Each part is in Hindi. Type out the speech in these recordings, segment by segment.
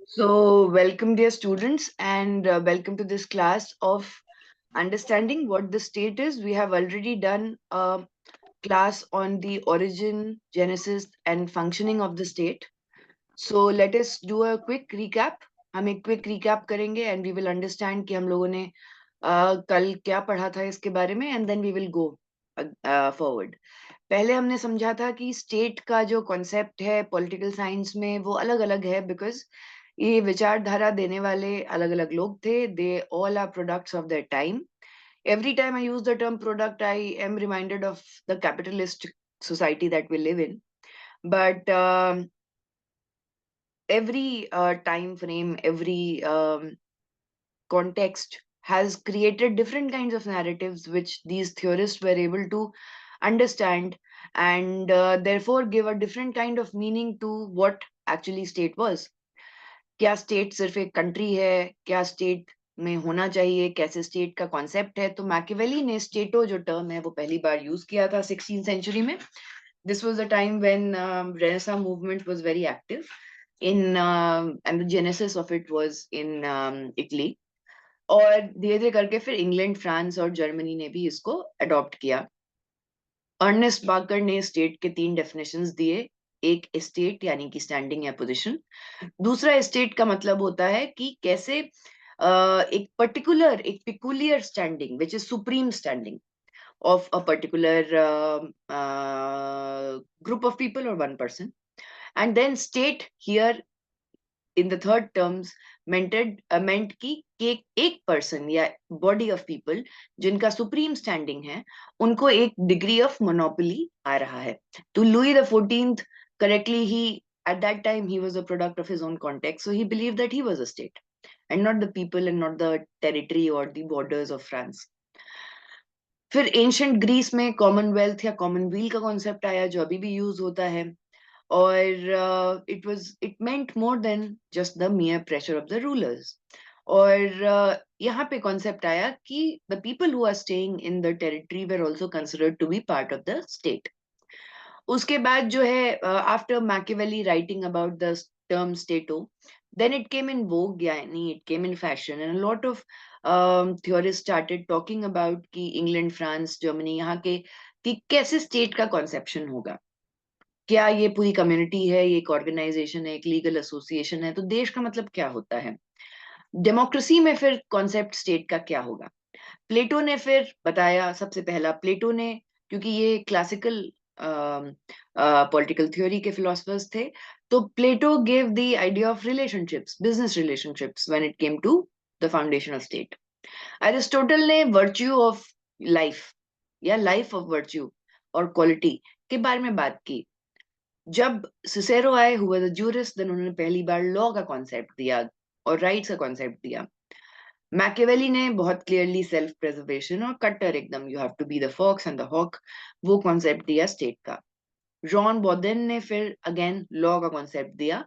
So, welcome, dear students, and welcome to this class of understanding what the state is. We have already done a class on the origin, genesis, and functioning of the state. So, let us do a quick recap. हम एक क्विक रिकैप करेंगे एंड वी विल अंडरस्टैंड कि हम लोगों ने कल क्या पढ़ा था इसके बारे में and then we will go forward. पहले हमने समझा था कि स्टेट का जो कॉन्सेप्ट है पॉलिटिकल साइंस में वो अलग अलग है बिकॉज ये विचारधारा देने वाले अलग अलग लोग थे. They all are products of their time. Every time I use the term product, I am reminded of the capitalist society that we live in. But every time frame, every context has created different kinds of narratives which these theorists were able to understand and therefore give a different kind of meaning to what actually state was. क्या स्टेट सिर्फ एक कंट्री है, क्या स्टेट में होना चाहिए, कैसे स्टेट का कॉन्सेप्ट है. तो मैकियावेली ने स्टेटो जो टर्म है वो पहली बार यूज किया था 16th सेंचुरी में. This was the time when renaissance movement was very active in and the genesis of it was in Italy. और धीरे धीरे करके फिर इंग्लैंड, फ्रांस और जर्मनी ने भी इसको अडॉप्ट किया. अर्नेस्ट बाकर ने स्टेट के 3 डेफिनेशंस दिए. एक स्टेट यानी कि स्टैंडिंग या पोजीशन. दूसरा स्टेट का मतलब होता है कि कैसे एक पर्टिकुलर एक peculiar standing which is supreme standing of a particular group of people or one person. And then state here in the third terms meant कि एक पर्सन या बॉडी ऑफ पीपल जिनका सुप्रीम स्टैंडिंग है उनको एक डिग्री ऑफ मोनोपोली आ रहा है. तो Louis the 14th correctly, he at that time he was a product of his own context, so he believed that he was a state and not the people and not the territory or the borders of France. फिर एंशंट ग्रीस में कॉमनवेल्थ या कॉमनवील का कॉन्सेप्ट आया जो अभी भी यूज होता है. और it meant more than just the mere pressure of the rulers. और यहाँ पे कॉन्सेप्ट आया कि the people who are staying in the territory were also considered to be part of the state. उसके बाद जो है after Machiavelli writing about the term stato, then it came in vogue, यानी it came in fashion, and a lot of theorists started talking about कि इंग्लैंड, फ्रांस, जर्मनी यहाँ के कि कैसे स्टेट का कॉन्सेप्शन होगा. क्या ये पूरी कम्युनिटी है, ये एक ऑर्गेनाइजेशन है, एक लीगल एसोसिएशन है, तो देश का मतलब क्या होता है. डेमोक्रेसी में फिर कॉन्सेप्ट स्टेट का क्या होगा. प्लेटो ने फिर बताया. सबसे पहला प्लेटो ने, क्योंकि ये क्लासिकल पॉलिटिकल थ्योरी के फिलोसफर्स थे, तो Plato gave the idea of relationships, business relationships when it came to the foundation of state. Aristotle ने वर्च्यू ऑफ लाइफ या लाइफ ऑफ वर्च्यू और क्वालिटी के बारे में बात की. जब सिसेरो आए हुए द जूरिस्ट, देन उन्होंने पहली बार लॉ का कॉन्सेप्ट दिया और राइट्स का कॉन्सेप्ट दिया. मैकियावेली ने बहुत क्लियरली सेल्फ प्रिजर्वेशन और कट्टर एकदम you have to be the fox and the hawk वो कॉन्सेप्ट दिया स्टेट का. जॉन बॉडेन ने फिर अगेन लॉ का कॉन्सेप्ट दिया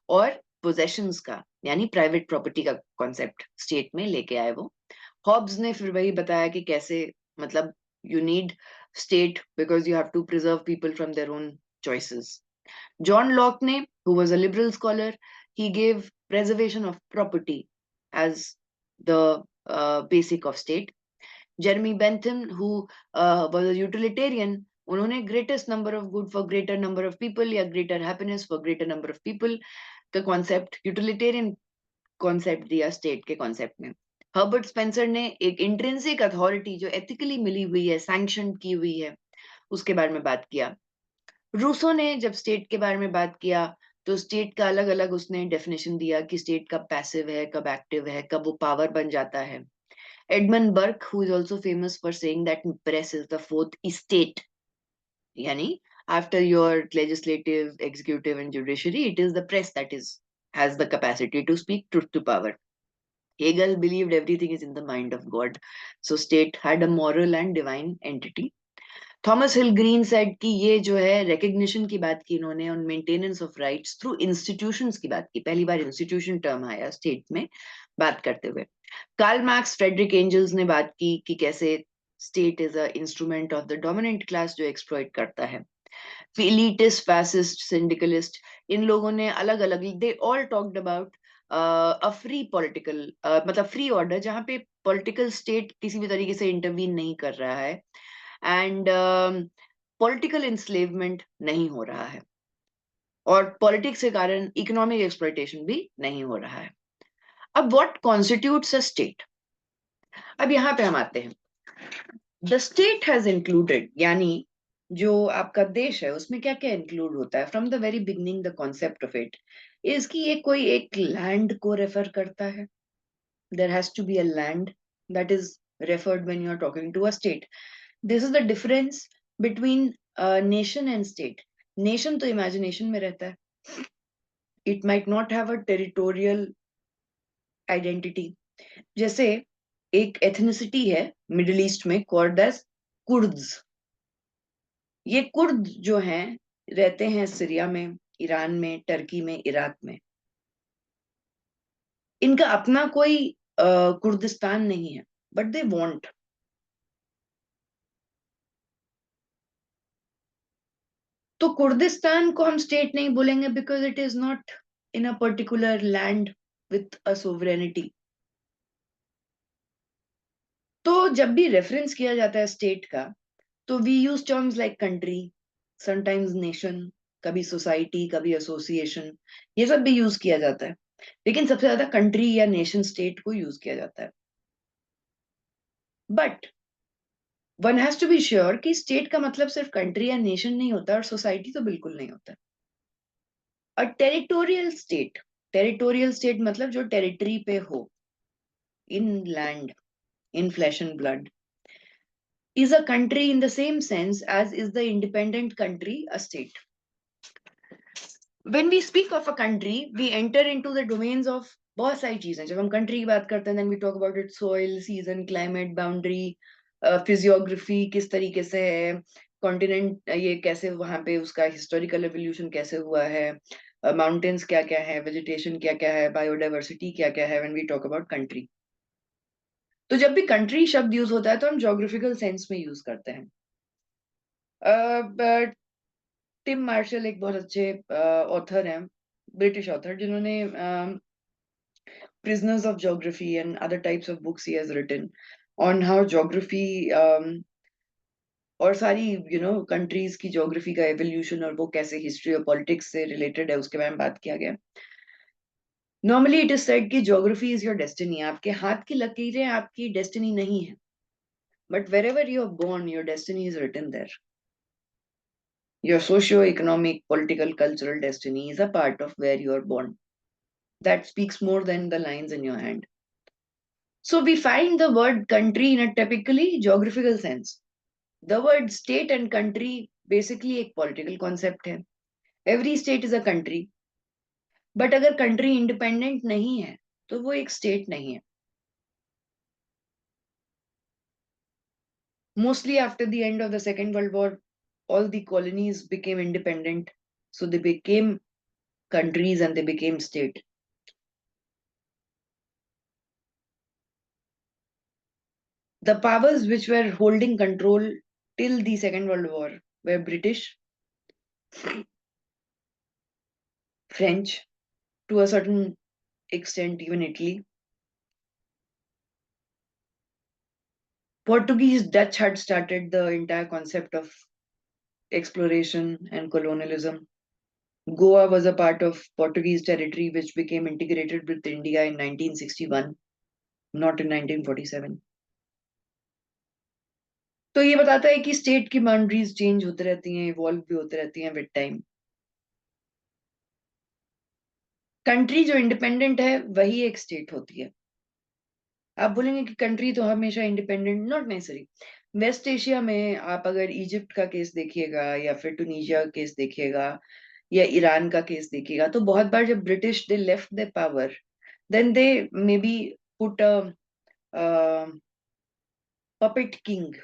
और पोजेशंस का यानी प्राइवेट प्रॉपर्टी का कॉन्सेप्ट स्टेट में लेके आए वो. हॉब्स ने फिर वही बताया कि कैसे मतलब you need state because you have to preserve people from their own choices. John Locke ne, who was a liberal scholar, he gave preservation of property as the basic of state. Jeremy Bentham, who was a utilitarian, उन्होंने greatest number of good for greater number of people या greater happiness for greater number of people का concept utilitarian concept दिया state के concept में. हर्बर्ट स्पेंसर ने एक इंट्रिंसिक अथॉरिटी जो एथिकली मिली हुई है, सैंक्शन की हुई है, उसके बारे में बात किया. रूसो ने जब स्टेट के बारे में बात किया तो स्टेट का अलग अलग उसने डेफिनेशन दिया कि स्टेट कब पैसिव है, कब एक्टिव है, कब वो पावर बन जाता है. Edmund Burke, who is also famous for saying that press is the fourth state, यानी after your legislative, executive and judiciary it is the press that is has the capacity to speak truth to power. Hegel believed everything is in the mind of God, so state had a moral and divine entity. Thomas hill green said कि ये जो है रिकग्निशन की बात की इन्होंने और maintenance of rights through institutions की बात की. पहली बार इंस्टीट्यूशन टर्म आया स्टेट में बात करते हुए. कार्ल मार्क्स, फ्रेडरिक एंजल्स ने बात की कि कैसे state is a instrument of the dominant class जो एक्सप्लॉइट करता है. एलिटिस्ट, फैसिस्ट, सिंडिकलिस्ट, इन लोगों ने अलग अलग, they all talked about a free political मतलब फ्री ऑर्डर, जहाँ पे पॉलिटिकल स्टेट किसी भी तरीके से इंटरवीन नहीं कर रहा है, एंड पॉलिटिकल इंस्लेवमेंट नहीं हो रहा है, और पॉलिटिक्स के कारण इकोनॉमिक एक्सप्लॉइटेशन भी नहीं हो रहा है। अब व्हाट कॉन्स्टिट्यूट्स अ स्टेट, अब यहाँ पे हम आते हैं। द स्टेट हैज इंक्लूडेड, यानी जो आपका देश है उसमें क्या क्या इंक्लूड होता है, from the very beginning the concept of it is कि ये कोई एक लैंड को रेफर करता है। There has to be a land that is referred when you are talking to a state. This is the difference between nation and state. Nation तो imagination में रहता है, it might not have a territorial identity. जैसे एक एथनिसिटी है मिडिल ईस्ट में कॉल्ड एज कुर्द्स। ये कुर्द जो हैं रहते हैं सीरिया में, ईरान में, टर्की में, इराक में। इनका अपना कोई कुर्दिस्तान नहीं है, बट दे वांट। तो कुर्दिस्तान को हम स्टेट नहीं बोलेंगे because it is not in a particular land with a sovereignty. तो जब भी रेफरेंस किया जाता है स्टेट का, तो we use terms like country, sometimes nation, कभी सोसाइटी, कभी एसोसिएशन, ये सब भी यूज किया जाता है, लेकिन सबसे ज्यादा कंट्री या नेशन स्टेट को यूज किया जाता है। But one has to be sure कि स्टेट का मतलब सिर्फ कंट्री या नेशन नहीं होता, और सोसाइटी तो बिल्कुल नहीं होता। अ टेरिटोरियल स्टेट मतलब जो टेरिटरी पे हो, इन land, in flesh and blood, is a country in the same sense as is the independent country a state. When we speak of a country, we enter into the domains of बहुत सारी चीजें। जब हम कंट्री की बात करते हैं, then we talk about its soil, season, climate, boundary, physiography किस तरीके से है, कॉन्टिनेंट ये कैसे, वहां पे उसका हिस्टोरिकल एवोल्यूशन कैसे हुआ है, माउंटेन्स क्या क्या है, वेजिटेशन क्या क्या है, बायोडाइवर्सिटी क्या क्या है, when we talk about country. तो जब भी कंट्री शब्द यूज होता है तो हम जोग्राफिकल सेंस में यूज करते हैं। बट टिम मार्शल एक बहुत अच्छे ऑथर हैं, ब्रिटिश ऑथर, जिन्होंने prisoners of geography and other types of books ही has written on how geography और सारी कंट्रीज की ज्योग्राफी का एवोल्यूशन और वो कैसे हिस्ट्री और पॉलिटिक्स से रिलेटेड है, उसके बारे में बात किया गया। नॉर्मली इट इज सेड कि ज्योग्राफी इज योर डेस्टिनी, आपके हाथ की लकीरें आपकी डेस्टिनी नहीं है, but wherever you are born your destiny is written there. Your socio-economic, political, cultural destiny is a part of where you are born. That speaks more than the lines in your hand. So we find the word country in a typically geographical sense. The word state and country basically एक political concept है. Every state is a country. But अगर country independent नहीं है, तो वो एक state नहीं है. Mostly after the end of the Second World War, all the colonies became independent. So they became countries and they became state. The powers which were holding control till the Second World War were British, French, to a certain extent, even Italy. Portuguese, Dutch had started the entire concept of exploration and colonialism. Goa was a part of Portuguese territory which became integrated with India in 1961, not in 1947. तो ये बताता है कि स्टेट की बाउंड्रीज चेंज होते रहती हैं, इवॉल्व भी होते रहती हैं विद टाइम। कंट्री जो इंडिपेंडेंट है वही एक स्टेट होती है। आप बोलेंगे कि कंट्री तो हमेशा independent, not necessary. West Asia में आप अगर इजिप्ट का केस देखिएगा या फिर टूनिशिया का केस देखिएगा या ईरान का केस देखिएगा, तो बहुत बार जब British they left the power, then they may be put a puppet king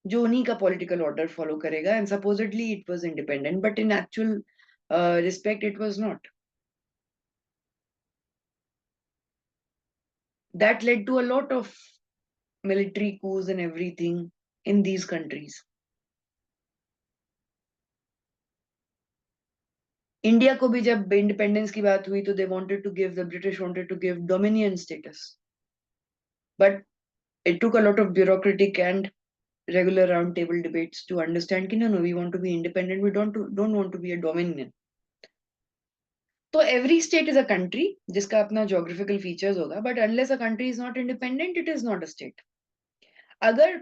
जो उन्हीं का पॉलिटिकल ऑर्डर फॉलो करेगा, and supposedly it was independent, but in actual respect it was not. That led to a lot of military coups and everything in these countries. India को भी जब इंडिपेंडेंस की बात हुई तो the British wanted to give dominion status, but it took a lot of bureaucratic and regular round table debates to understand कि no, we want to be independent, we don't want to be a dominion. तो every state is a country जिसका अपना geographical features होगा, but unless a country is not independent, it is not a state. अगर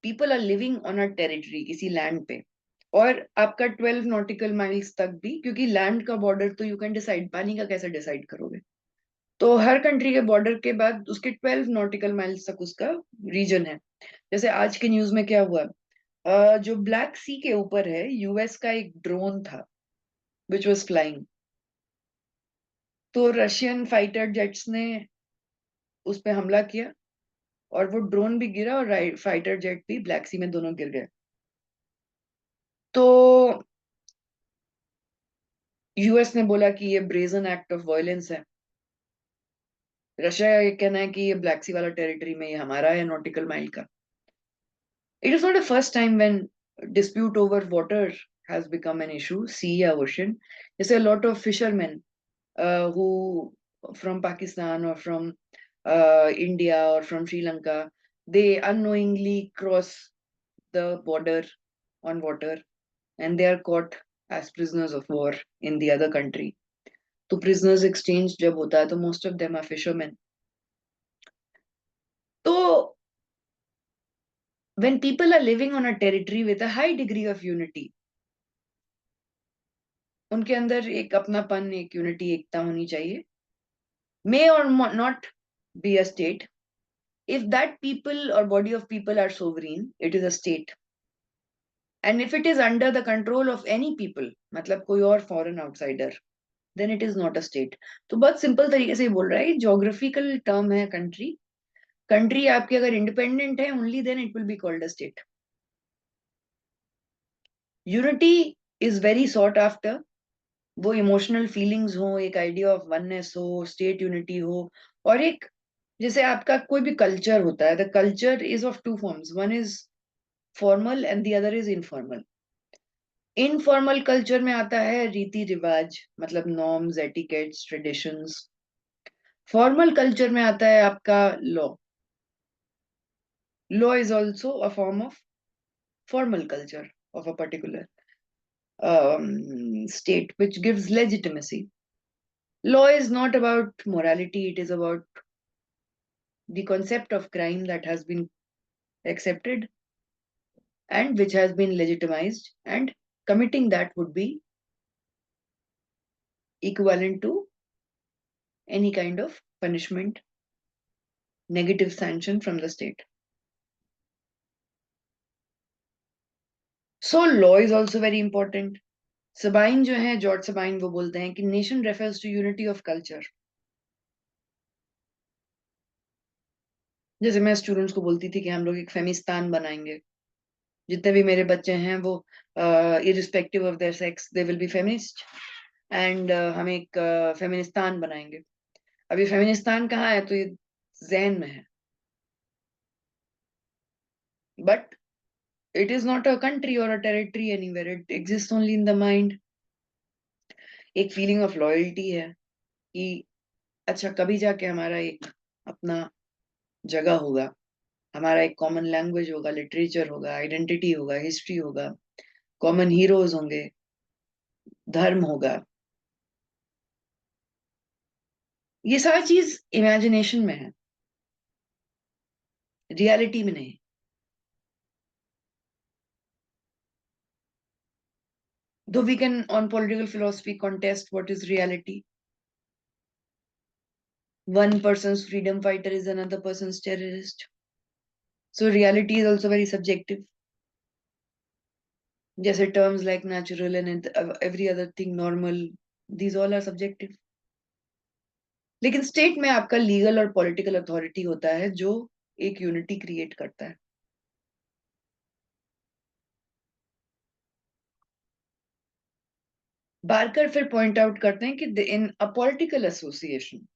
people are living on a territory किसी land पे, और आपका 12 nautical miles तक भी, क्योंकि land का border तो you can decide, पानी का कैसे decide करोगे, तो हर कंट्री के बॉर्डर के बाद उसके 12 नॉटिकल माइल्स तक उसका रीजन है. जैसे आज के न्यूज में क्या हुआ, जो ब्लैक सी के ऊपर है, यूएस का एक ड्रोन था विच वाज फ्लाइंग, तो रशियन फाइटर जेट्स ने उस पे हमला किया और वो ड्रोन भी गिरा और फाइटर जेट भी ब्लैक सी में दोनों गिर गए. तो यूएस ने बोला कि ये ब्रेजन एक्ट ऑफ वायलेंस है. रशिया का ये कहना है कि ये ब्लैक सी वाला टेरिटरी में ये हमारा है नॉटिकल माइल का. It is not the first time when dispute over water has become an issue, sea or ocean. There's a lot of fishermen who from Pakistan or from India or from Sri Lanka, they unknowingly cross the border on water and they are caught as prisoners of war in the other country. So prisoners exchange जब होता है तो most of them are fishermen. So when people are living on a territory with a high degree of unity, उनके अंदर एक अपनापन, एक यूनिटी, एकता होनी चाहिए. May or not be a state. If that people or body of people are sovereign, it is a state. And if it is under the control of any people, मतलब कोई और foreign outsider, then it is not a state. तो बहुत सिंपल तरीके से बोल रहा है, geographical term है country. Country आपकी अगर independent है, only then it will be called a state. Unity is very sought after. वो इमोशनल फीलिंग्स हो, एक आइडिया ऑफ वननेस हो, स्टेट यूनिटी हो, और एक जैसे आपका कोई भी कल्चर होता है, the culture is of two forms, one is formal and the other is informal. Informal culture में आता है रीति रिवाज, मतलब norms, etiquettes, traditions. Formal culture में आता है आपका law. Law is also a form of formal culture of a particular state which gives legitimacy. Law is not about morality, it is about the concept of crime that has been accepted and which has been legitimized, and committing that would be equivalent to any kind of punishment, negative sanction from the state. So law is also very important. Sabine जो है, जॉर्ज सबाइन, वो बोलते हैं कि nation refers to unity of culture. जैसे मैं स्टूडेंट्स को बोलती थी कि हम लोग एक फेमिस्तान बनाएंगे, जितने भी मेरे बच्चे हैं वो irrespective of their sex they will be feminist, and हम एक फेमिनिस्तान बनाएंगे. अभी फेमिनिस्तान कहाँ है, तो ये जहन में है, but it is not a country or a territory anywhere, it exists only in the mind. एक फीलिंग ऑफ लॉयल्टी है कि अच्छा कभी जाके हमारा एक अपना जगह होगा, हमारा एक कॉमन लैंग्वेज होगा, लिटरेचर होगा, आइडेंटिटी होगा, हिस्ट्री होगा, कॉमन हीरोज होंगे, धर्म होगा. ये सारा चीज इमेजिनेशन में है, रियलिटी में नहीं. Though we can on political philosophy contest what is reality. One person's freedom fighter is another person's terrorist. So reality is also very subjective. जैसे terms like natural and every other thing normal, these all are subjective. लेकिन स्टेट में आपका लीगल और पॉलिटिकल अथॉरिटी होता है जो एक यूनिटी क्रिएट करता है. बारकर फिर पॉइंट आउट करते हैं कि इन अ पॉलिटिकल एसोसिएशन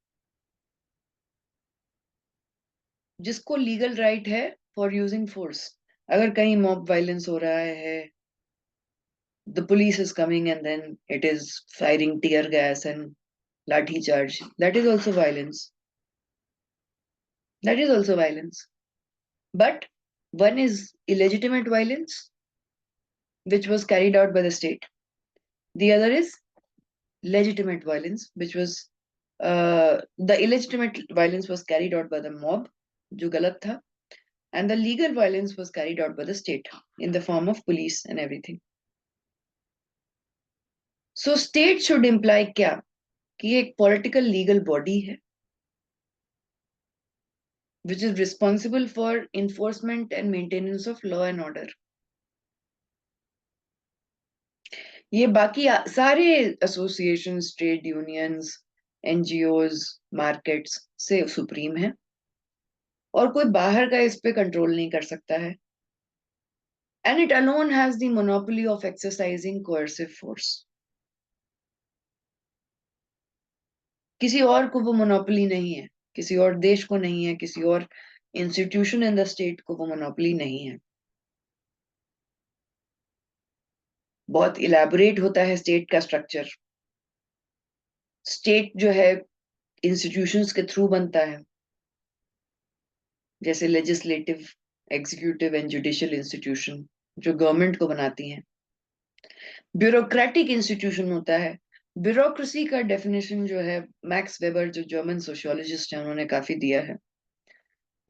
जिसको लीगल राइट है फॉर यूजिंग फोर्स, अगर कहीं मॉब वायलेंस हो रहा है, the police is coming and then it is firing tear gas and lathi charge. That is also violence. That is also violence. But one is illegitimate violence, which was carried out by the state. The other is legitimate violence, which was the illegitimate violence was carried out by the mob, जो गलत था, and the legal violence was carried out by the state in the form of police and everything. So state should imply क्या कि ये एक political legal body है which is responsible for enforcement and maintenance of law and order. ये बाकी सारे associations, trade unions, NGOs, markets से सुप्रीम है और कोई बाहर का इस पे कंट्रोल नहीं कर सकता है. And it alone has the monopoly of exercising coercive force. किसी और को वो मोनोपोली नहीं है, किसी और देश को नहीं है, किसी और इंस्टीट्यूशन इन द स्टेट को वो मोनोपोली नहीं है. बहुत इलेबोरेट होता है स्टेट का स्ट्रक्चर. स्टेट जो है इंस्टीट्यूशंस के थ्रू बनता है, जैसे legislative, executive and judicial institution जो गवर्नमेंट को बनाती हैं. ब्यूरोक्रेटिक इंस्टीट्यूशन होता है. ब्यूरोक्रेसी का डेफिनेशन जो है मैक्स वेबर जो जर्मन सोशियोलॉजिस्ट हैं उन्होंने काफी दिया है.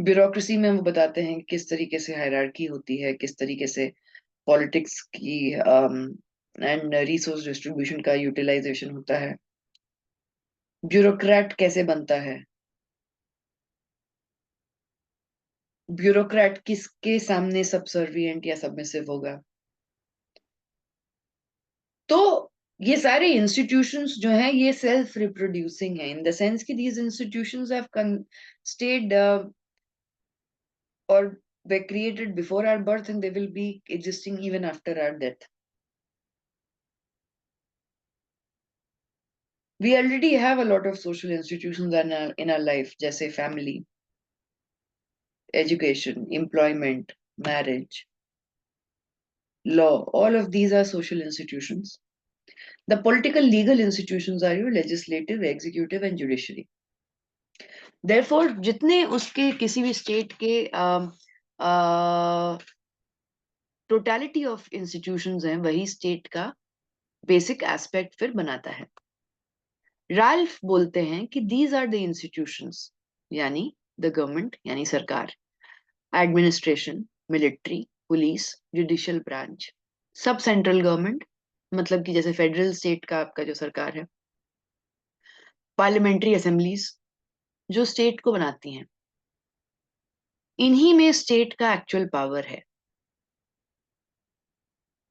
ब्यूरोक्रेसी में वो बताते हैं किस तरीके से हायरार्की होती है, किस तरीके से पॉलिटिक्स की एंड रिसोर्स डिस्ट्रीब्यूशन का यूटिलाइजेशन होता है. ब्यूरोक्रेट कैसे बनता है, ब्यूरोक्रेट किसके सामने सबसर्विएंट या सबमिसिव होगा. तो ये सारे इंस्टीट्यूशंस जो हैं ये सेल्फ रिप्रोड्यूसिंग है इन द सेंस कि these institutions have stayed or were created before our birth and they will be existing even after our death. We already have a lot of social institutions in our life, जैसे family, education, employment, marriage, law. All of these are social institutions. The political legal institutions are your legislative, executive and judiciary. Therefore, जितने उसके किसी भी state के totality of institutions हैं वही state का basic aspect फिर बनाता है. राल्फ बोलते हैं कि these are the institutions, यानी the government यानी सरकार, administration, military, police, judicial branch, सब सेंट्रल गवर्नमेंट मतलब कि जैसे फेडरल स्टेट का आपका जो सरकार है, पार्लियामेंट्री असेंबलीज जो स्टेट को बनाती हैं, इन्हीं में स्टेट का एक्चुअल पावर है.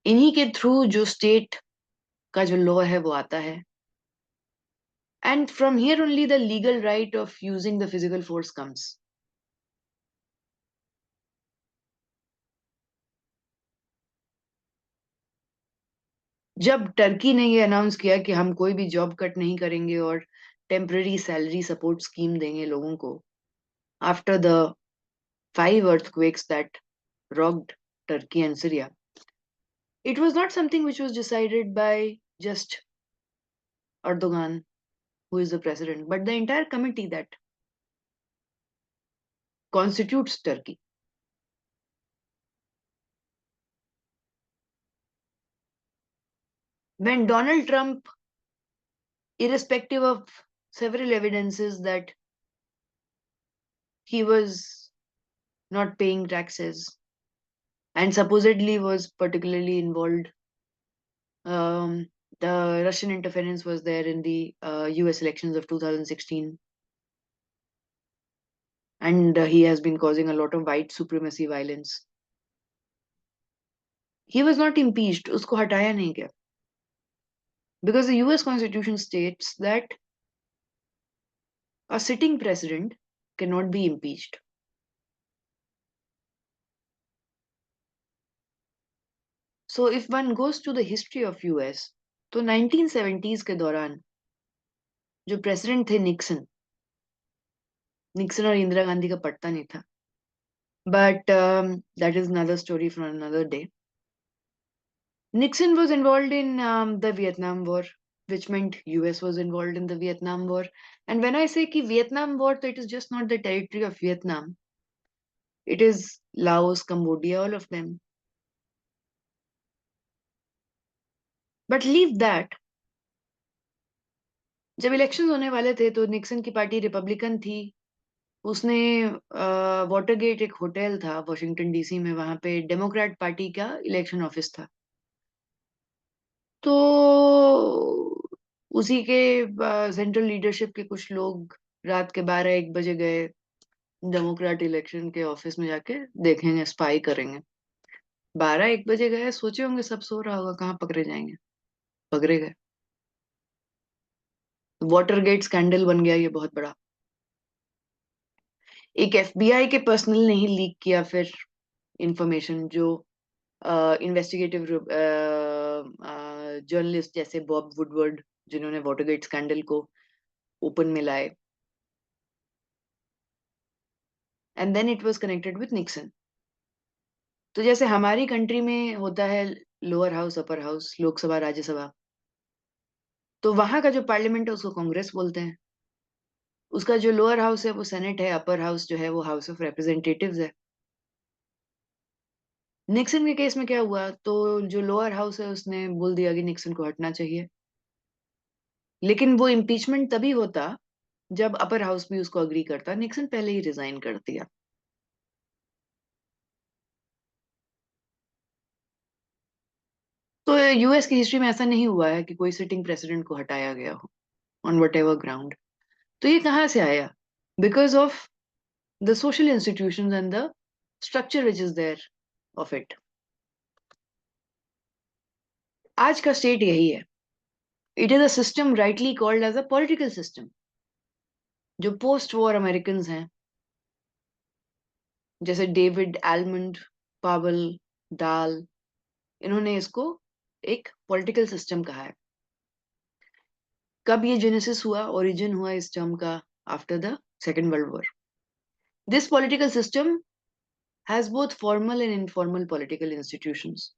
इन्हीं के थ्रू जो स्टेट का जो लॉ है वो आता है. And from here only the legal right of using the physical force comes. जब टर्की ने ये अनाउंस किया कि हम कोई भी जॉब कट नहीं करेंगे और टेम्पररी सैलरी सपोर्ट स्कीम देंगे लोगों को, after the 5 earthquakes that rocked Turkey and Syria, it was not something which was decided by just Erdogan, who is the president, but the entire committee that constitutes Turkey. When Donald Trump, irrespective of several evidences that he was not paying taxes and supposedly was particularly involved, the Russian interference was there in the US elections of 2016. And he has been causing a lot of white supremacy violence. He was not impeached. Usko hataya nahi gaya. Because the US Constitution states that a sitting president cannot be impeached. So if one goes to the history of US, तो 1970s के दौरान जो प्रेसिडेंट थे निक्सन और इंदिरा गांधी का पट्टा नहीं था. But that is another story for another day. Nixon was involved in the Vietnam War, which meant US was involved in the Vietnam War. And when I say ki Vietnam War, so it is just not the territory of Vietnam. It is Laos, Cambodia, all of them. But leave that. जब इलेक्शंस होने वाले थे तो निक्सन की पार्टी रिपब्लिकन थी. उसने वाटरगेट एक होटल था वॉशिंगटन डीसी में, वहां पे डेमोक्रेट पार्टी का इलेक्शन ऑफिस था. तो उसी के सेंट्रल लीडरशिप के कुछ लोग रात के 12-1 बजे गए डेमोक्रेट इलेक्शन के ऑफिस में, जाके देखेंगे, स्पाई करेंगे. 12-1 बजे गए, सोचे होंगे सब सो रहा होगा, कहाँ पकड़े जाएंगे. पकड़े गए. वाटरगेट स्कैंडल बन गया ये बहुत बड़ा. एक एफबीआई के पर्सनल ने ही लीक किया फिर इंफॉर्मेशन, जो इन्वेस्टिगेटिव जर्नलिस्ट जैसे बॉब वुडवर्ड, जिन्होंने वाटरगेट स्कैंडल को ओपन में लाए. And then it was connected with Nixon. तो जैसे हमारी कंट्री में होता है lower house, upper house, Lok Sabha, Rajya Sabha, तो वहां का जो पार्लियामेंट है उसको कांग्रेस बोलते हैं. उसका जो लोअर हाउस है वो सेनेट है, अपर हाउस जो है वो हाउस ऑफ रिप्रेजेंटेटिव्स है. निक्सन के केस में क्या हुआ, तो जो लोअर हाउस है उसने बोल दिया कि निक्सन को हटना चाहिए. लेकिन वो इम्पीचमेंट तभी होता जब अपर हाउस भी उसको अग्री करता. निक्सन पहले ही रिजाइन कर दिया. तो यूएस की हिस्ट्री में ऐसा नहीं हुआ है कि कोई सिटिंग प्रेसिडेंट को हटाया गया हो ऑन वट एवर ग्राउंड. तो ये कहाँ से आया? Because of the social institutions and the structure which is there of it. आज का स्टेट यही है. It is a system rightly called as a political system. जो पोस्ट वॉर अमेरिकन हैं, जैसे डेविड एलमंड, पावल, डाल, इन्होंने इसको एक पॉलिटिकल सिस्टम कहा है. कब ये जेनेसिस हुआ, ओरिजिन हुआ इस टर्म का? After the second world war. This political system has both formal and informal political institutions.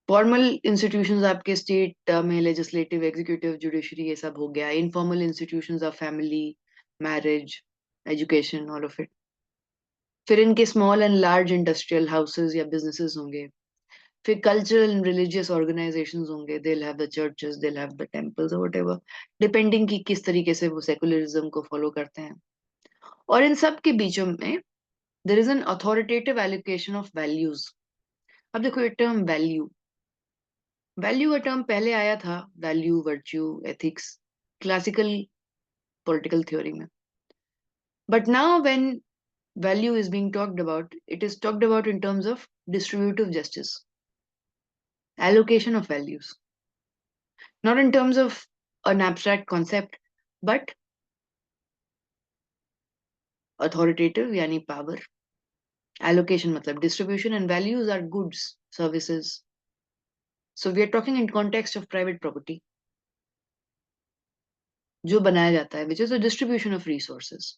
Formal institutions आपके स्टेट में लेजिस्लेटिव, एग्जीक्यूटिव, जुडिशरी, ये सब हो गया. Informal institutions of family, marriage, education, all of it. फिर इनके small and large industrial houses या बिजनेसेस होंगे. फिर कल्चरल एंड रिलीजियस ऑर्गेनाइजेशंस होंगे. They will have the churches, they will have the temples, और व्हाटएवर, डिपेंडिंग कि किस तरीके से वो सेकुलरिज्म को फॉलो करते हैं. और इन सब के बीचों में there is an authoritative allocation of values. अब देखो ये टर्म वैल्यू, वैल्यू का टर्म पहले आया था, value, virtue, ethics, classical political theory में. But now when value is being talked about, it is talked about in terms of distributive justice, allocation of values, not in terms of an abstract concept, but authoritative yani power. Allocation matlab distribution, and values are goods, services. So we are talking in context of private property जो बनाया जाता है, which is a distribution of resources.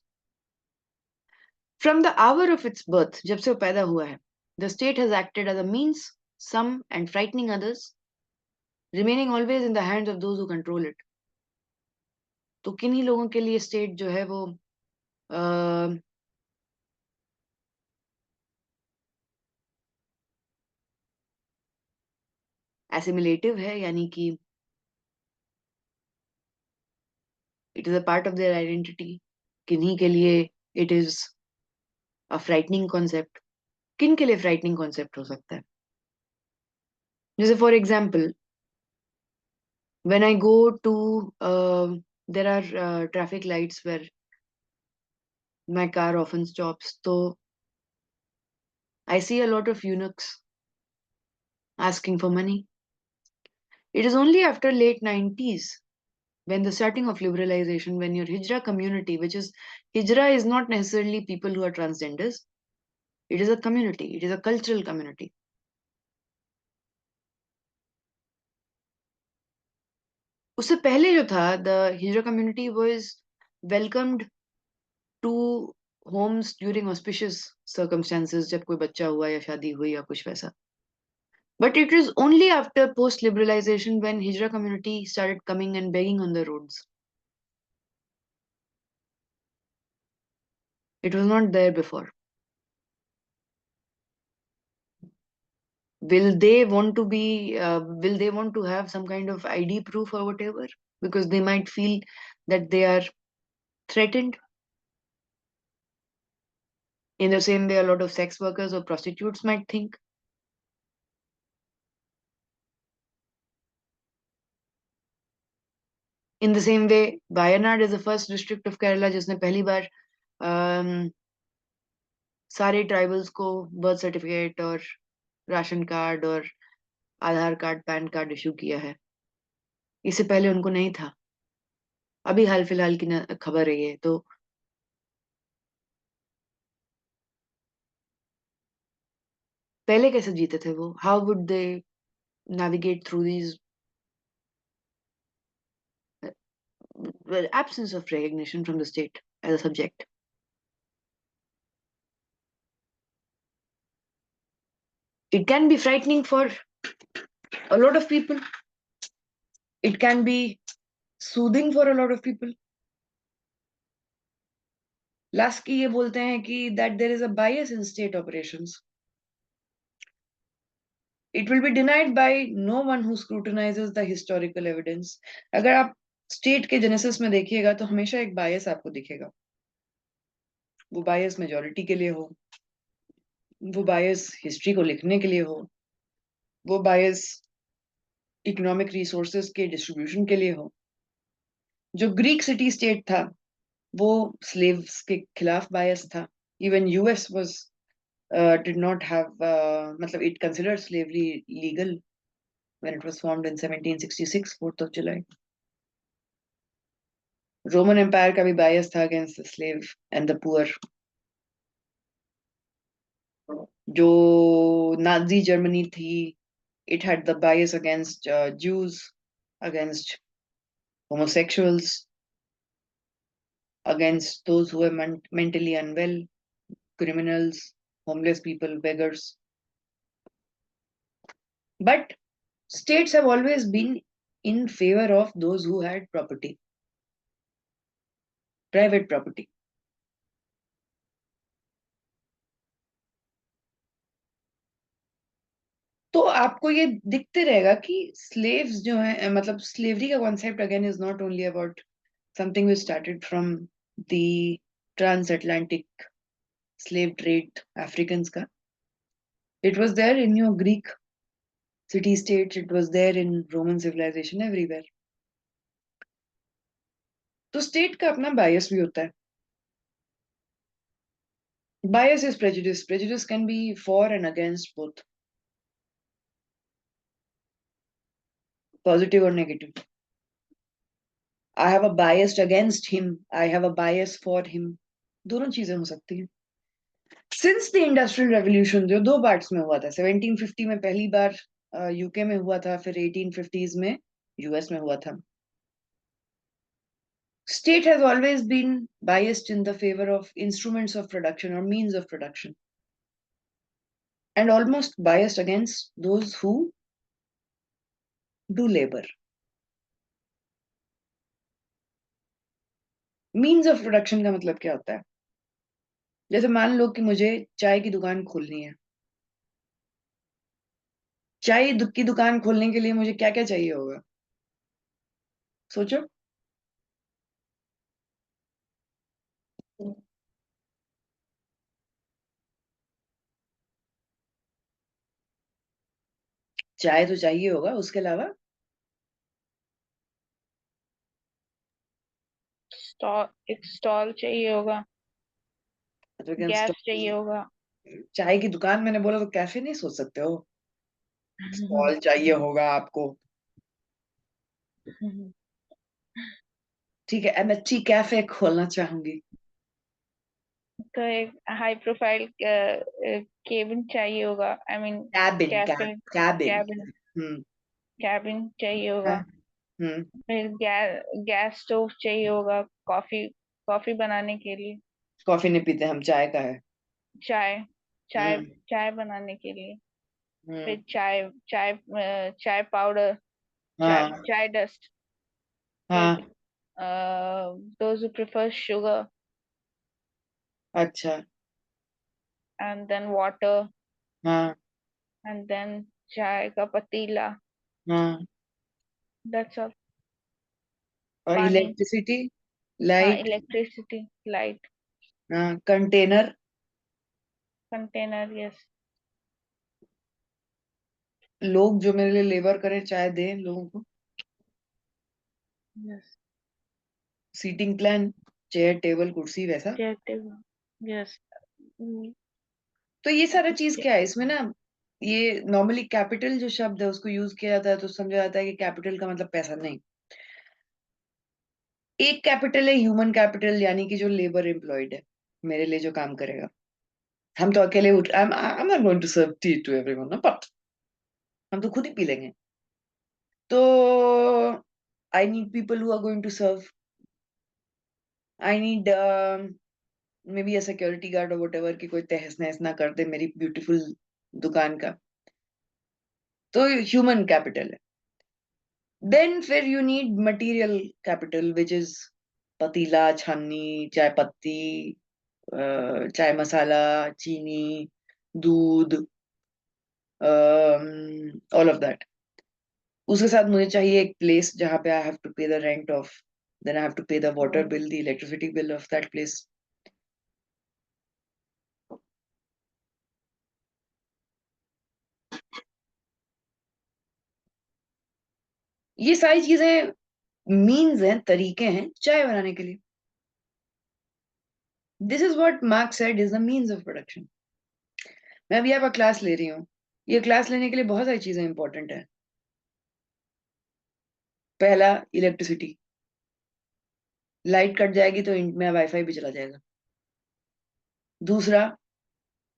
From the hour of its birth, जब से वो पैदा हुआ है, the state has acted as a means, some, and frightening others, remaining always in the hands of those who control it. तो किन्हीं लोगों के लिए स्टेट जो है वो एसिमिलेटिव है, यानी कि it is a part of their identity. किन्हीं के लिए it is a frightening concept. किन के लिए फ्राइटनिंग कॉन्सेप्ट हो सकता है? जैसे for example, when I go to, there are traffic lights where my car often stops, तो I see a lot of eunuchs asking for money. It is only after late 90s, when the starting of liberalization, when your Hijra community, which is, Hijra is not necessarily people who are transgenders, it is a community, it is a cultural community. उससे पहले जो था, the Hijra community was welcomed to homes during auspicious circumstances, जब कोई बच्चा हुआ या शादी हुई या कुछ वैसा. But it was only after post-liberalization when Hijra community started coming and begging on the roads. It was not there before. Will they want to be? Will they want to have some kind of ID proof or whatever? Because they might feel that they are threatened. In the same way, a lot of sex workers or prostitutes might think. In the same way, Wayanad is the first district of Kerala जिसने पहली बार सारे ट्राइबल्स को बर्थ सर्टिफिकेट और राशन कार्ड और आधार कार्ड पैन कार्ड इशू किया है. इससे पहले उनको नहीं था. अभी हाल फिलहाल की खबर है ये. तो पहले कैसे जीते थे वो? How would they navigate through these absence of recognition from the state as a subject? It can be frightening for a lot of people. It can be soothing for a lot of people. Last की ये बोलते हैं कि that there is a bias in state operations. It will be denied by no one who scrutinizes the historical evidence. अगर आप स्टेट के जेनेसिस में देखिएगा तो हमेशा एक बायस आपको दिखेगा. वो बायस मेजॉरिटी के लिए हो, वो बायस हिस्ट्री को लिखने के लिए हो, वो बायस इकोनॉमिक रिसोर्सेज के डिस्ट्रीब्यूशन के लिए हो. जो ग्रीक सिटी स्टेट था वो स्लेव्स के खिलाफ बायस था. Even US was did not have matlab it considered slavery legal when it was formed in 1766 4th of July. Roman Empire का भी bias था against the slave and the poor. जो Nazi Germany थी, it had the bias against Jews, against homosexuals, against those who were mentally unwell, criminals, homeless people, beggars. But states have always been in favor of those who had property, private property. तो आपको ये दिखते रहेगा कि स्लेव्स जो हैं, मतलब स्लेवरी का concept again is not only about something which started from the transatlantic slave trade Africans का. It was there in your Greek city states, it was there in Roman civilisation, everywhere. तो स्टेट का अपना बायस भी होता है. Bias is prejudice. Prejudice can be for and against both, positive or negative. I have a bias against him. I have a bias for him. दोनों चीजें हो सकती हैं. सिंस द इंडस्ट्रियल रेवोल्यूशन जो दो पार्ट्स में हुआ था, 1750 में पहली बार यूके में हुआ था, फिर 1850s में यूएस में हुआ था. State has always been biased in the favor of instruments of production or means of production, and almost biased against those who do labor. Means of production का मतलब क्या होता है? जैसे मान लो कि मुझे चाय की दुकान खोलनी है. चाय की दुकान खोलने के लिए मुझे क्या क्या चाहिए होगा? सोचो. चाय तो चाहिए होगा, उसके अलावा एक स्टॉल चाहिए होगा, तो क्या गैस चाहिए होगा. चाय की दुकान मैंने बोला तो कैफे नहीं सोच सकते हो. स्टॉल चाहिए होगा आपको. ठीक है, एमएचसी कैफे खोलना चाहूंगी. तो एक हाई प्रोफाइल केबिन चाहिए होगा. I mean cabin, cafe, cabin. Cabin, cabin चाहिए होगा. हम्म. फिर गैस स्टोव चाहिए होगा, कॉफी कॉफी बनाने के लिए. कॉफी नहीं पीते हम, चाय का है. चाय चाय हम्म. चाय बनाने के लिए. फिर चाय चाय चाय पाउडर, हाँ चाय डस्ट, फिर हाँ those who prefer sugar, अच्छा and then water, हाँ and then चाय का पतीला. हाँ That's all. और पानी. इलेक्ट्रिसिटी हाँ, लाइट electricity, light, हाँ कंटेनर container, yes. लोग जो मेरे लिए लेबर करें चाय दें लोगों को Yes. Seating plan chair table कुर्सी वैसा Chair table. Yes. Mm, तो ये सारा चीज क्या है इसमें ना ये नॉर्मली कैपिटल जो शब्द है उसको यूज किया जाता है तो समझा जाता है कि कैपिटल का मतलब पैसा नहीं एक कैपिटल है ह्यूमन कैपिटल यानी कि जो लेबर एम्प्लॉयड है मेरे लिए जो काम करेगा हम तो अकेले उठ I'm not going to serve tea to everyone ना but हम तो खुद ही पी लेंगे तो I need people who are going to serve I need maybe a security guard or whatever कि कोई तहस नहस ना कर दे मेरी ब्यूटीफुल दुकान का तो ह्यूमन कैपिटल है देन फिर you need material capital which is पतीला छाननी चाय पत्ती चाय मसाला चीनी दूध ऑल ऑफ दैट उसके साथ मुझे चाहिए एक प्लेस जहाँ पे I have to pay the rent of then I have to pay the water bill the electricity bill of that place ये सारी चीजें मीन्स हैं तरीके हैं चाय बनाने के लिए this is what marks said is the means of production मैं अभी आपका क्लास ले रही हूँ ये क्लास लेने के लिए बहुत सारी चीजें इंपॉर्टेंट है पहला इलेक्ट्रिसिटी लाइट कट जाएगी तो में वाईफाई भी चला जाएगा दूसरा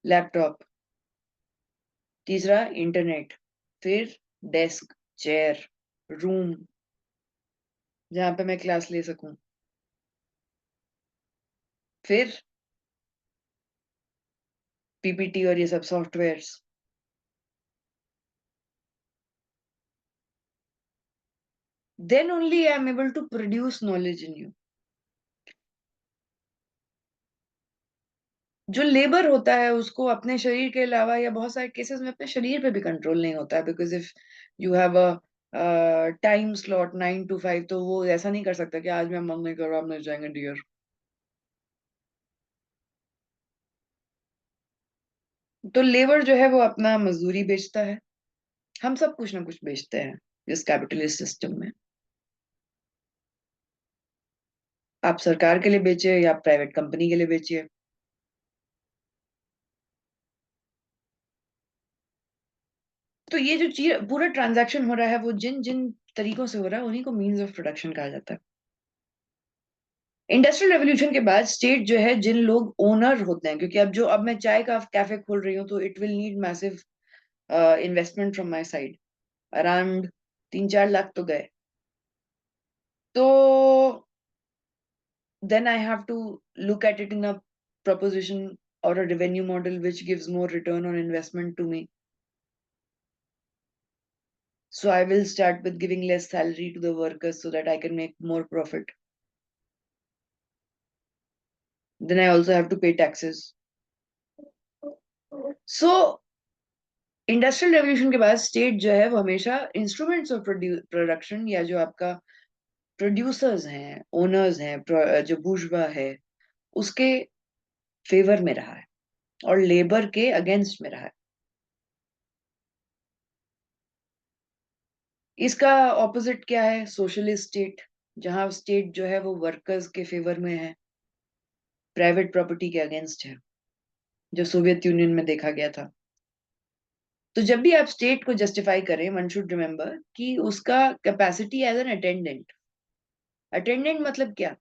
लैपटॉप तीसरा इंटरनेट फिर डेस्क चेयर रूम जहां पे मैं क्लास ले सकूं फिर पीपीटी और ये सब softwares then only I am able to produce knowledge in you जो लेबर होता है उसको अपने शरीर के अलावा या बहुत सारे केसेस में अपने शरीर पे भी कंट्रोल नहीं होता है because if you have a time slot 9 to 5 तो वो ऐसा नहीं कर सकता कि आज मैं मन नहीं कर रहा आप नहीं जाएंगे डियर तो लेबर जो है वो अपना मजदूरी बेचता है हम सब कुछ ना कुछ बेचते हैं इस कैपिटलिस्ट सिस्टम में आप सरकार के लिए बेचिए या प्राइवेट कंपनी के लिए बेचिए तो ये जो चीज पूरा ट्रांजैक्शन हो रहा है वो जिन जिन तरीकों से हो रहा है उन्हीं को मीन्स ऑफ प्रोडक्शन कहा जाता है इंडस्ट्रियल रेवोल्यूशन के बाद स्टेट जो है जिन लोग ओनर होते हैं क्योंकि अब मैं चाय का कैफे खोल रही हूँ तो it will need massive investment from my side around 3-4 lakh तो गए तो then I have to look at it in a proposition or a revenue model which gives more return on investment to me. So I will start with giving less salary to the workers so that I can make more profit. Then I also have to pay taxes. So industrial revolution के बाद स्टेट जो है वो हमेशा इंस्ट्रूमेंट्स ऑफ प्रोडक्शन या जो आपका प्रोड्यूसर्स हैं ओनर्स हैं जो बूर्जवा है उसके फेवर में रहा है और लेबर के अगेंस्ट में रहा है इसका ऑपोजिट क्या है सोशलिस्ट स्टेट जहां स्टेट जो है वो वर्कर्स के फेवर में है प्राइवेट प्रॉपर्टी के अगेंस्ट है जो सोवियत यूनियन में देखा गया था तो जब भी आप स्टेट को जस्टिफाई करें वन शुड रिमेम्बर कि उसका capacity as an attendant attendant मतलब क्या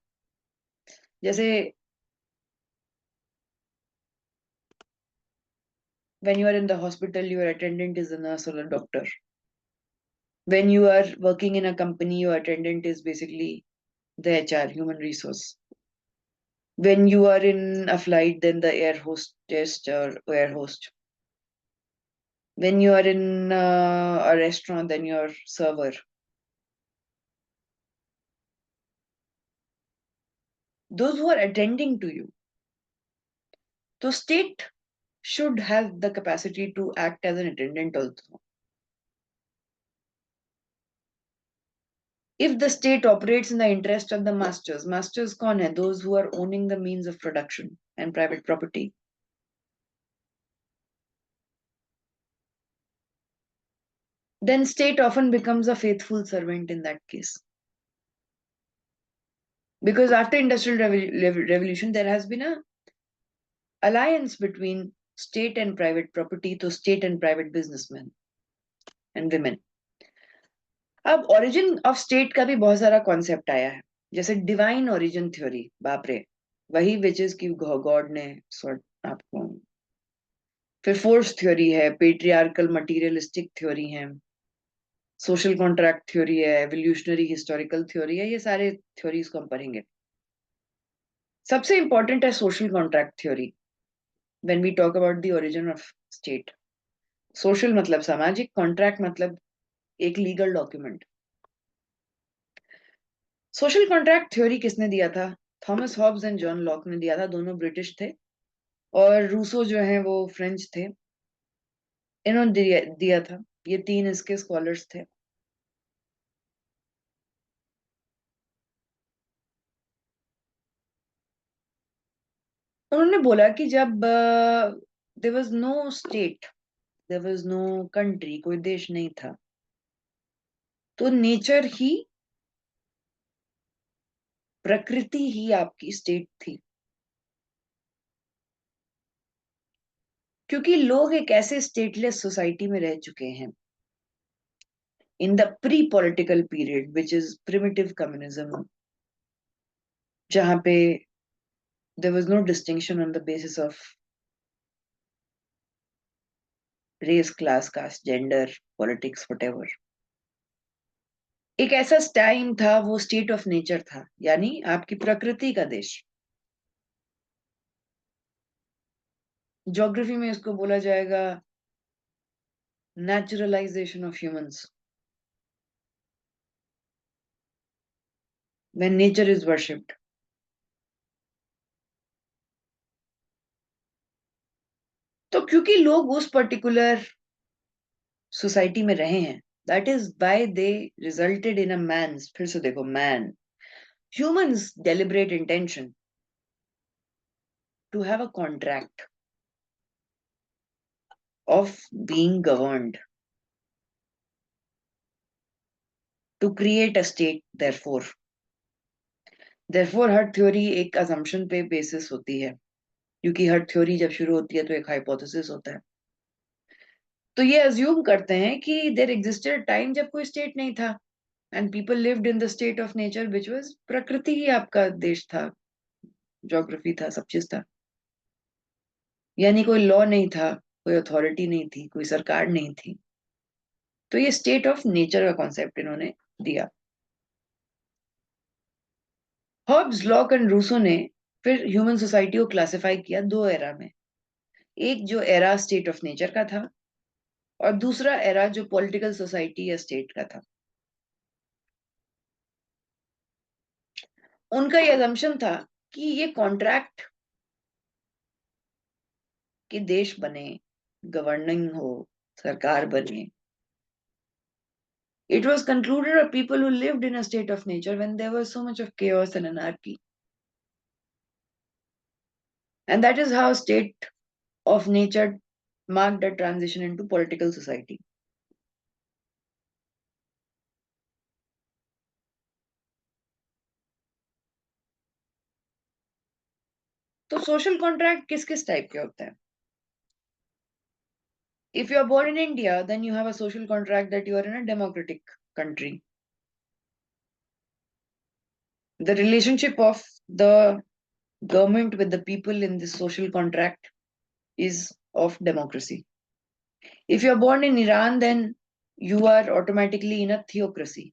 जैसे when you are in the hospital your attendant is a nurse or a doctor when you are working in a company your attendant is basically the HR human resource when you are in a flight then the air hostess or air host When you are in a restaurant, then your server. Those who are attending to you. So state should have the capacity to act as an attendant also. If the state operates in the interest of the masters, masters kaun hai? Those who are owning the means of production and private property. Then state often becomes a faithful servant in that case. Because after industrial revolution, there has been a alliance between state and private property, तो state and private businessmen and women. अब origin of state का भी बहुत सारा concept आया है, जैसे divine origin theory, बाप रे, वही witches की God ने sort आपको, फिर force theory है, patriarchal materialistic theory है, social contract theory है, evolutionary historical theory है, ये सारे theories को हम पढ़ेंगे. सबसे important है social contract theory when we talk about the origin of state. Social मतलब सामाजिक, contract मतलब एक legal document. Social contract theory किसने दिया था? Thomas Hobbes and John Locke ने दिया था. दोनों ब्रिटिश थे और रूसो जो है वो फ्रेंच थे. इन्होंने दिया था. ये तीन इसके स्कॉलर्स थे. उन्होंने बोला कि जब there was no state, there was no country, कोई देश नहीं था, तो नेचर ही, प्रकृति ही आपकी स्टेट थी. क्योंकि लोग एक ऐसे स्टेटलेस सोसाइटी में रह चुके हैं in the pre-political period, which is primitive communism, जहां पे there was no distinction on the basis of race, class, caste, gender, politics, whatever. एक ऐसा टाइम था, वो स्टेट ऑफ नेचर था, यानी आपकी प्रकृति का देश. ज्योग्राफी में इसको बोला जाएगा naturalisation of humans, when nature is worshipped. तो क्योंकि लोग उस पर्टिकुलर सोसाइटी में रहे हैं, that is by they resulted in a man's, फिर से देखो man, humans deliberate intention to have a contract of being governed, to create a state. Therefore her theory एक assumption पे बेसिस होती है, क्योंकि हर थ्योरी जब शुरू होती है तो एक हाइपोथेसिस होता है. तो ये अज्यूम करते हैं कि देयर एग्जिस्टेड टाइम जब कोई स्टेट नहीं था and people lived in the state of nature, which was प्रकृति ही आपका देश था, ज्योग्राफी था, सब चीज था. यानी कोई लॉ नहीं था, कोई अथॉरिटी नहीं थी, कोई सरकार नहीं थी. तो ये स्टेट ऑफ नेचर का कॉन्सेप्ट इन्होंने दिया. हॉब्स, लॉक एंड रूसो ने फिर ह्यूमन सोसाइटी को क्लासिफाई किया दो एरा में. एक जो एरा स्टेट ऑफ नेचर का था, और दूसरा एरा जो पॉलिटिकल सोसाइटी या स्टेट का था. उनका ये assumption था कि ये कॉन्ट्रैक्ट कि देश बने, गवर्निंग हो, सरकार बने. It was concluded of people who lived in a state of nature when there was so much of chaos and anarchy. And that is how state of nature marked a transition into political society. तो सोशल कॉन्ट्रैक्ट किस किस टाइप के होते हैं? If you are born in India, then you have a social contract that you are in a democratic country. The relationship of the government with the people in this social contract is of democracy. If you are born in Iran, then you are automatically in a theocracy,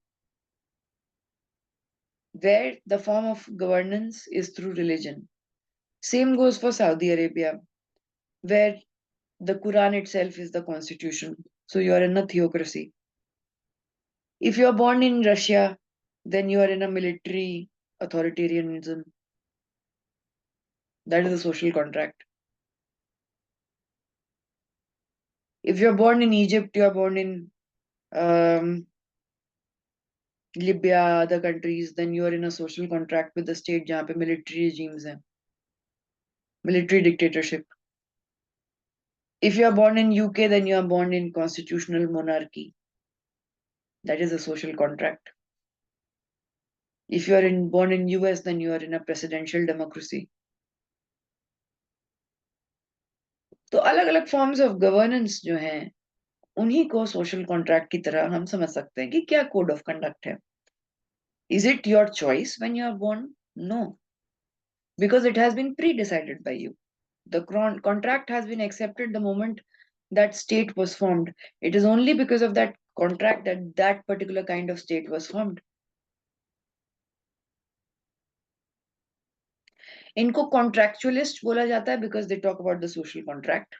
where the form of governance is through religion. Same goes for Saudi Arabia, where The Quran itself is the constitution. So you are in a theocracy. If you are born in Russia, then you are in a military authoritarianism. That is a social contract. If you are born in Egypt, you are born in um, Libya, other countries, then you are in a social contract with the state जहाँ पे military regimes हैं, military dictatorship. If you are born in UK, then you are born in constitutional monarchy. That is a social contract. If you are born in US, then you are in a presidential democracy. तो अलग अलग फॉर्म्स ऑफ गवर्नेंस जो हैं उन्हीं को सोशल कॉन्ट्रैक्ट की तरह हम समझ सकते हैं कि क्या कोड ऑफ कंडक्ट है. Is it your choice when you are born? No, because it has been pre-decided by you. The contract has been accepted the moment that state was formed. It is only because of that contract that that particular kind of state was formed. इनको contractualist बोला जाता है because they talk about the social contract.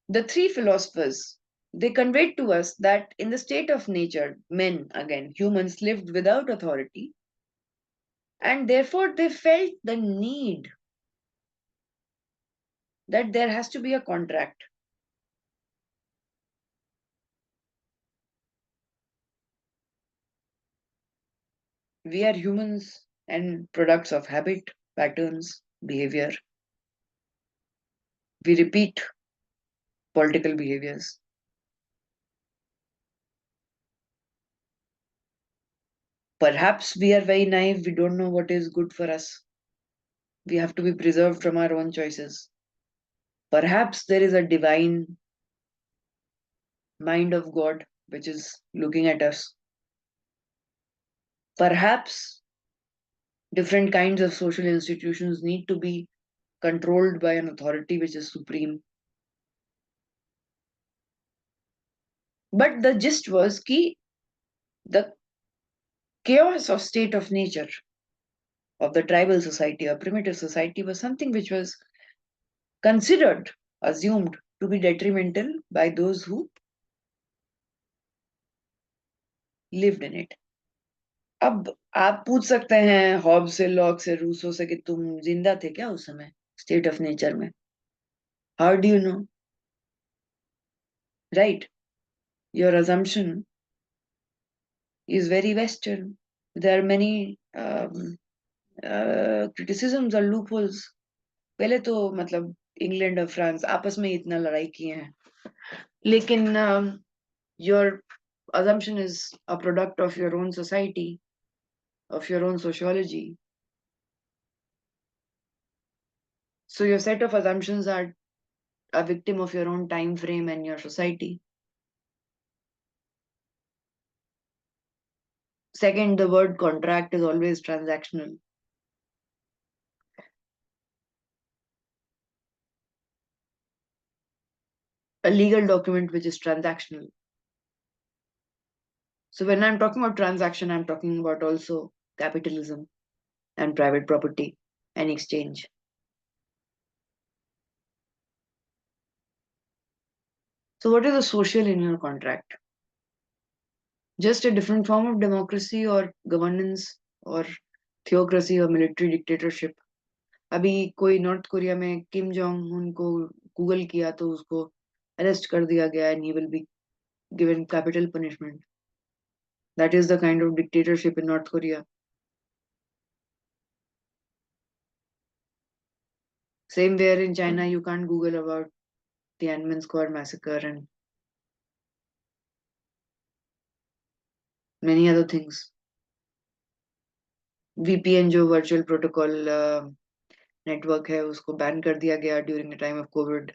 The three philosophers, they conveyed to us that in the state of nature, men, again, humans lived without authority, and therefore they felt the need that there has to be a contract. We are humans and products of habit, patterns, behavior. We repeat political behaviors. Perhaps we are very naive, we don't know what is good for us. We have to be preserved from our own choices. Perhaps there is a divine mind of God which is looking at us. Perhaps different kinds of social institutions need to be controlled by an authority which is supreme. But the gist was that the chaos of state of nature of the tribal society or primitive society was something which was considered, assumed to be detrimental by those who lived in it. अब आप पूछ सकते हैं हॉब से, लॉक से, रूसो से कि तुम जिंदा थे क्या उस समय स्टेट ऑफ नेचर में? How do you know? Right, your assumption is very Western. There are many criticisms or loopholes. पहले तो मतलब इंग्लैंड और फ्रांस आपस में इतना लड़ाई किए हैं, लेकिन your assumption is a product of your own society, of your own sociology. So your set of assumptions are a victim of your own time frame and your society. Second, the word contract is always transactional. A legal document which is transactional. So when I'm talking about transaction, I'm talking about also capitalism and private property and exchange. So what is the social in your contract? Just a different form of democracy or governance or theocracy or military dictatorship. अभी कोई नॉर्थ कोरिया में किम जोंग उन को गूगल किया तो उसको अरेस्ट कर दिया गया and he will be given capital punishment. That is the kind of dictatorship in North Korea. Same where in China you can't Google about Tiananmen Square massacre and many other things. VPN जो virtual protocol network है उसको बैन कर दिया गया during the time of COVID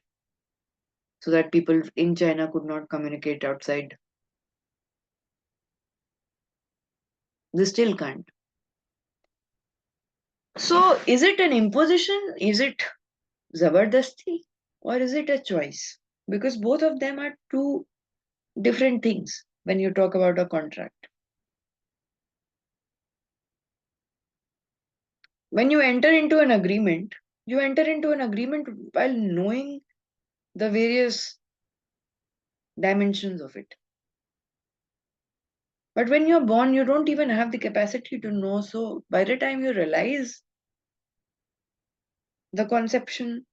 so that people in China could not communicate outside. They still can't. So is it an imposition? Is it zabardasti? Or is it a choice? Because both of them are two different things when you talk about a contract. When you enter into an agreement, you enter into an agreement while knowing the various dimensions of it. But when you're born, you don't even have the capacity to know. So by the time you realize the conception,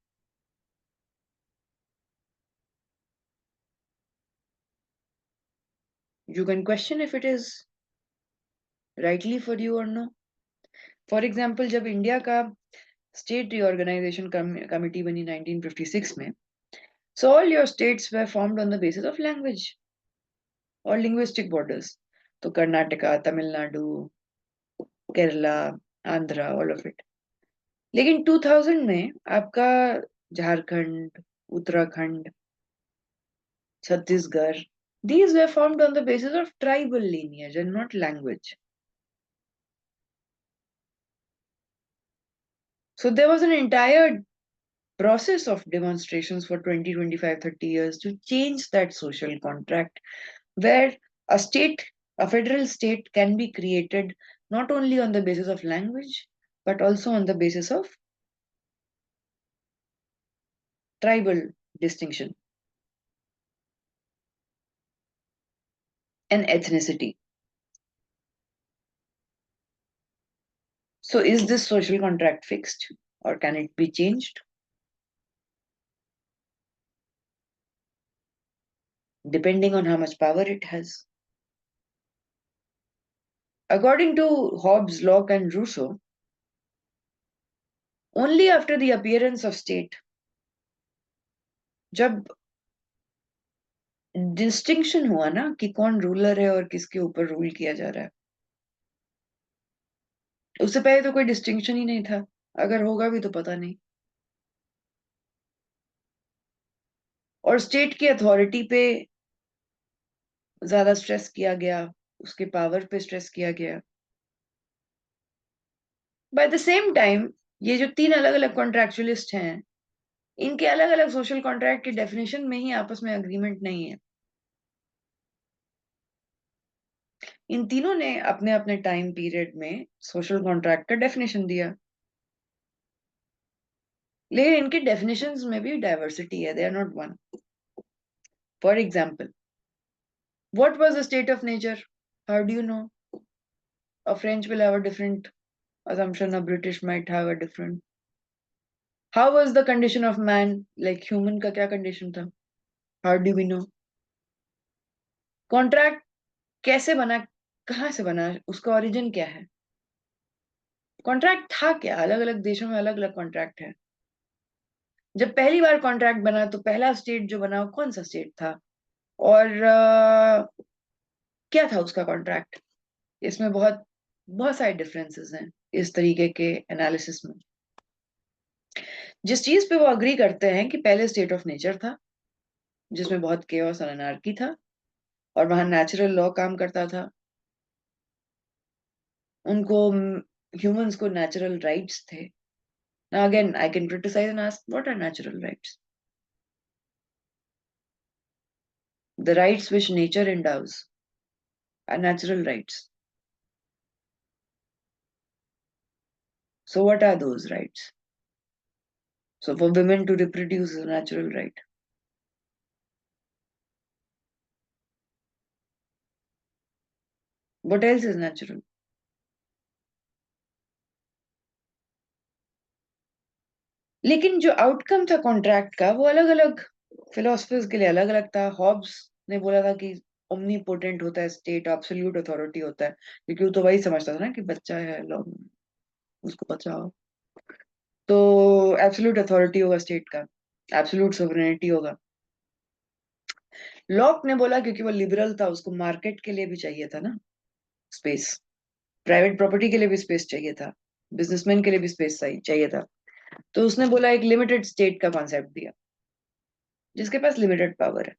you can question if it is rightly for you or no. For example, जब इंडिया का स्टेट रीऑर्गेनाइजेशन कमिटी बनी 1956 में, so all your states were formed on the basis of language or linguistic borders. तो Karnataka, Tamil Nadu, Kerala, Andhra, all of it. लेकिन 2000 में आपका Jharkhand, Uttarakhand, Chhattisgarh, these were formed on the basis of tribal lineage and not language. So there was an entire process of demonstrations for 20, 25, 30 years to change that social contract where a state, a federal state can be created not only on the basis of language, but also on the basis of tribal distinction and ethnicity. So is this social contract fixed or can it be changed? Depending on how much power it has. According to Hobbes, Locke, and Rousseau, only after the appearance of state, जब डिस्टिंक्शन हुआ ना कि कौन रूलर है और किसके ऊपर रूल किया जा रहा है, उससे पहले तो कोई डिस्टिंक्शन ही नहीं था, अगर होगा भी तो पता नहीं. और स्टेट की अथॉरिटी पे ज्यादा स्ट्रेस किया गया, उसके पावर पे स्ट्रेस किया गया. बाय द सेम टाइम ये जो तीन अलग अलग कॉन्ट्रैक्चुअलिस्ट हैं, इनके अलग अलग सोशल कॉन्ट्रैक्ट की डेफिनेशन में ही आपस में अग्रीमेंट नहीं है. इन तीनों ने अपने अपने टाइम पीरियड में सोशल कॉन्ट्रैक्ट का डेफिनेशन दिया, लेकिन इनके डेफिनेशंस में भी डाइवर्सिटी है, they are not one. For example, what was the state of nature? How do you know? A French will have a different assumption, a British might have a different. How was the condition of man? Like human का क्या condition था? How do we know? Contract कैसे बना, कहाँ से बना, उसका origin क्या है? Contract था क्या? अलग अलग देशों में अलग अलग contract है. जब पहली बार contract बना तो पहला state जो बना वो कौन सा state था और क्या था उसका contract? इसमें बहुत बहुत सारे differences हैं इस तरीके के analysis में. जिस चीज पे वो अग्री करते हैं कि पहले स्टेट ऑफ नेचर था जिसमें बहुत केओस और अनार्की था और वहां नेचुरल लॉ काम करता था, उनको ह्यूमंस को नेचुरल राइट्स थे. Now again I can criticise and ask what are natural rights? The rights which nature endows are natural rights. So what are those rights? So for women to reproduce is a natural right. What else is natural? लेकिन जो आउटकम था कॉन्ट्रैक्ट का वो अलग अलग फिलोसफर्स के लिए अलग अलग था. हॉब्स ने बोला था कि ओमनीपोटेंट होता है स्टेट, एब्सोल्यूट अथॉरिटी होता है, क्योंकि वो तो वही समझता था ना कि बच्चा है लॉ, उसको बचाओ. तो एब्सोल्यूट अथॉरिटी होगा स्टेट का, एब्सोल्यूट सोवरेनिटी होगा. लॉक ने बोला क्योंकि वो लिबरल था, उसको मार्केट के लिए भी चाहिए था ना स्पेस, प्राइवेट प्रॉपर्टी के लिए भी स्पेस चाहिए था, बिजनेसमैन के लिए भी स्पेस चाहिए था. तो उसने बोला एक लिमिटेड स्टेट का कॉन्सेप्ट दिया जिसके पास लिमिटेड पावर है.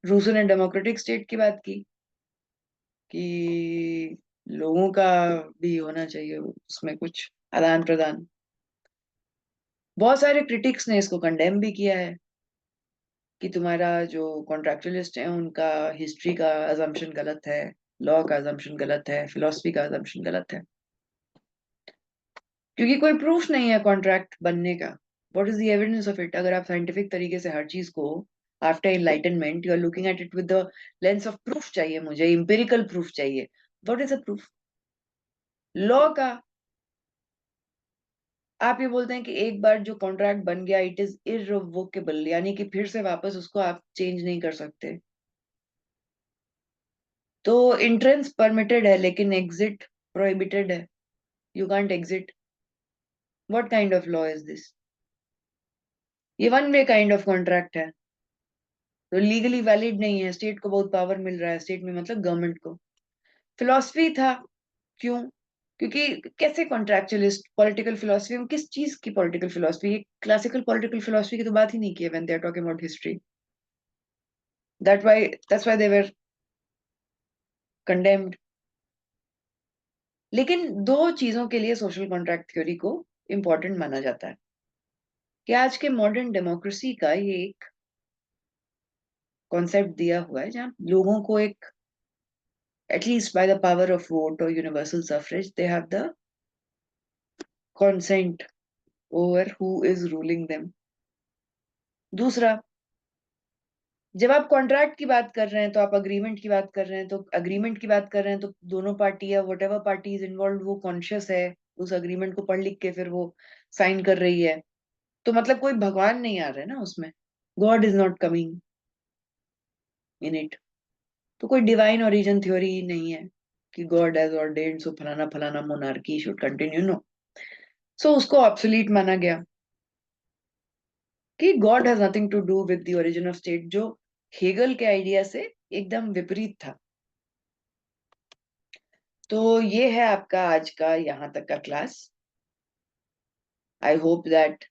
रूसो ने डेमोक्रेटिक स्टेट की बात की कि लोगों का भी होना चाहिए उसमें कुछ आदान प्रदान. बहुत सारे क्रिटिक्स ने इसको कंडेम भी किया है कि तुम्हारा जो कॉन्ट्रैक्चुअलिस्ट है उनका हिस्ट्री का अजम्पशन गलत है, लॉ का अजम्पशन गलत है, फिलोसफी का अजम्पशन गलत है, क्योंकि कोई प्रूफ नहीं है कॉन्ट्रैक्ट बनने का. What is the evidence of it? अगर आप साइंटिफिक तरीके से हर चीज को after enlightenment you are looking at it with the lens of proof चाहिए, मुझे इंपेरिकल प्रूफ चाहिए. What is a proof? Law का. आप ये बोलते हैं कि एक बार जो कॉन्ट्रैक्ट बन गया इट इज इररिवोकेबल, यानी कि फिर से वापस उसको आप चेंज नहीं कर सकते. तो एंट्रेंस परमिटेड है लेकिन एग्जिट प्रोहिबिटेड है. You can't exit. What kind of law is this? ये one way kind of contract है, तो लीगली वैलिड नहीं है. स्टेट को बहुत पावर मिल रहा है, स्टेट में मतलब गवर्नमेंट को. फिलॉसफी था. क्यों? क्योंकि कैसे कॉन्ट्रैक्चुअलिस्ट पॉलिटिकल फिलोसफी में, किस चीज की political philosophy? Classical political philosophy की तो बात ही नहीं की है when they are talking about history. That's why they were condemned. लेकिन दो चीजों के लिए सोशल कॉन्ट्रैक्ट थ्योरी को इंपॉर्टेंट माना जाता है कि आज के मॉडर्न डेमोक्रेसी का ये एक कॉन्सेप्ट दिया हुआ है जहां लोगों को एक, at least by the power of vote और universal suffrage, they have the consent over who is ruling them. दूसरा, जब आप कॉन्ट्रैक्ट की बात कर रहे हैं तो आप अग्रीमेंट की बात कर रहे हैं, तो अग्रीमेंट की बात कर रहे हैं तो दोनों पार्टी या what ever party is involve वो कॉन्शियस है उस अग्रीमेंट को पढ़ लिख के फिर वो साइन कर रही है. तो मतलब कोई भगवान नहीं आ रहा है ना उसमें. God is not coming in it. तो कोई डिवाइन ओरिजिन थ्योरी नहीं है कि गॉड हैज ऑर्डेन्ड सो फलाना फलाना monarchy should continue. No. So उसको ऑब्सोलीट माना गया कि God has nothing to do with the origin of state, जो हेगल के आइडिया से एकदम विपरीत था. तो ये है आपका आज का यहाँ तक का क्लास. I hope that